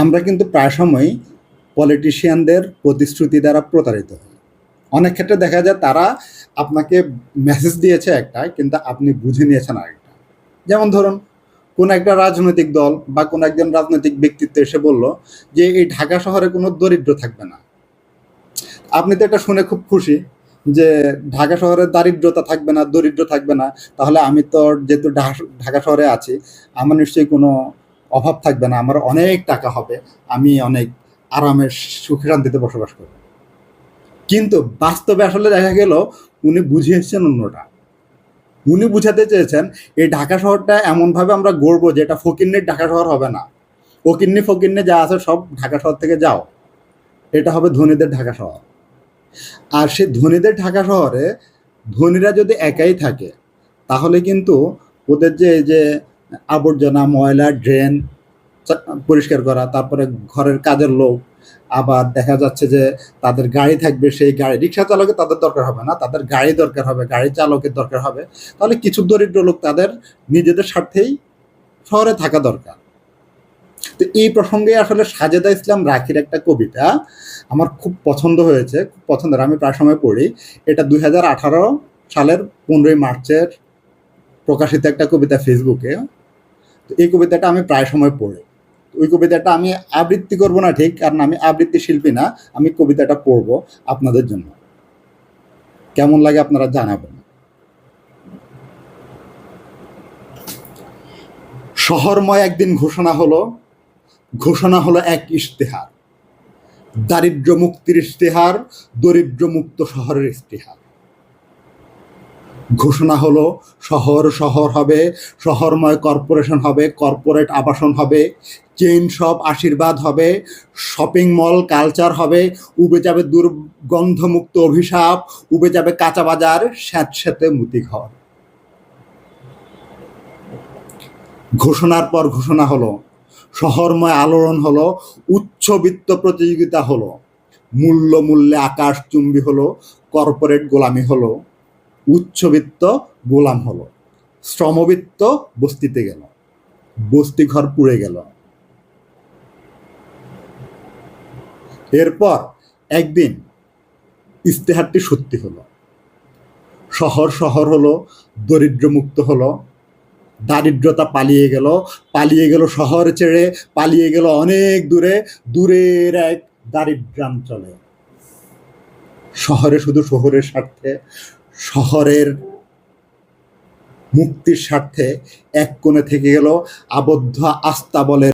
আমরা কিন্তু প্রায় সময়ই পলিটিশিয়ানদের প্রতিশ্রুতি দ্বারা প্রতারিত হই। অনেক ক্ষেত্রে দেখা যায় তারা আপনাকে মেসেজ দিয়েছে একটা, কিন্তু আপনি বুঝে নিয়েছেন আরেকটা। যেমন ধরুন, কোনো একটা রাজনৈতিক দল বা কোনো একজন রাজনৈতিক ব্যক্তিত্ব এসে বলল যে এই ঢাকা শহরে কোনো দরিদ্র থাকবে না। আপনি তো এটা শুনে খুব খুশি যে ঢাকা শহরে দারিদ্রতা থাকবে না, দরিদ্র থাকবে না। তাহলে আমি তো যেহেতু ঢাকা শহরে আছি, আমার নিশ্চয়ই কোনো অভাব থাকবে না, আমার অনেক টাকা হবে, আমি অনেক আরামে সুখে শান্তিতে বসবাস করব। কিন্তু বাস্তবে আসলে দেখা গেল উনি বুঝিয়েছেন অন্যটা। উনি বুঝাতে চেয়েছেন এই ঢাকা শহরটা এমনভাবে আমরা গড়বো যে এটা ফকিন্নির ঢাকা শহর হবে না। ফকিন্নি যা আছে সব ঢাকা শহর থেকে যাও, এটা হবে ধনীদের ঢাকা শহর। আর সেই ধনীদের ঢাকা শহরে ধনীরা যদি একাই থাকে, তাহলে কিন্তু ওদের যে এই যে আবর্জনা, ময়লা, ড্রেন পরিষ্কার করা, তারপরে ঘরের কাজের লোক, আবার দেখা যাচ্ছে যে তাদের গাড়ি থাকবে, সেই গাড়ি রিক্সা চালকের তাদের দরকার হবে না, তাদের গাড়ি দরকার হবে, গাড়ি চালকের দরকার হবে। তাহলে কিছু দরিদ্র লোক তাদের নিজেদের স্বার্থেই শহরে থাকা দরকার। তো এই প্রসঙ্গে আসলে সাজেদা ইসলাম রাখির একটা কবিতা আমার খুব পছন্দ হয়েছে, খুব পছন্দের, আমি প্রায় সময় পড়ি। এটা 2018 সালের 15ই মার্চের প্রকাশিত একটা কবিতা ফেসবুকে। তো এই কবিতাটা আমি প্রায় সময় পড়ি। ওই কবিতাটা আমি আবৃত্তি করব না ঠিক, কারণ আমি আবৃত্তি শিল্পী না, আমি কবিতাটা পড়ব আপনাদের জন্য। কেমন লাগে আপনারা জানাবেন। শহরময় একদিন ঘোষণা হলো এক ইশতেহার, দারিদ্র মুক্তির ইশতেহার, দরিদ্র মুক্ত শহরের ইশতেহার। ঘোষণা হলো শহর শহর হবে, শহরময় কর্পোরেশন হবে, কর্পোরেট আবাসন হবে, চেইন শপ আশীর্বাদ হবে, শপিং মল কালচার হবে, উবে যাবে দুর্গন্ধমুক্ত অভিশাপ, উবে যাবে কাঁচা বাজার, স্যাঁতস্যাঁতে মুতিঘর। ঘোষণার পর ঘোষণা হলো, শহরময় আলোড়ন হলো, উচ্চবিত্ত প্রতিযোগিতা হলো, মূল্যে আকাশচুম্বী হলো, কর্পোরেট গোলামি হলো, উচ্চবিত্ত গোলাম হলো, শ্রমবিত্ত বস্তিতে গেল, বস্তি ঘর পুড়ে গেল। এরপর একদিন ইশতেহারটি সত্যি হলো, শহর শহর হলো, দরিদ্র মুক্ত হলো, দারিদ্রতা পালিয়ে গেল শহর ছেড়ে, পালিয়ে গেল অনেক দূরে, দূরের এক দারিদ্রাঞ্চলে। শহরে শুধু শহরের স্বার্থে, শহরের মুক্তির স্বার্থে এক কোণে থেকে গেল আবদ্ধ আস্তাবলের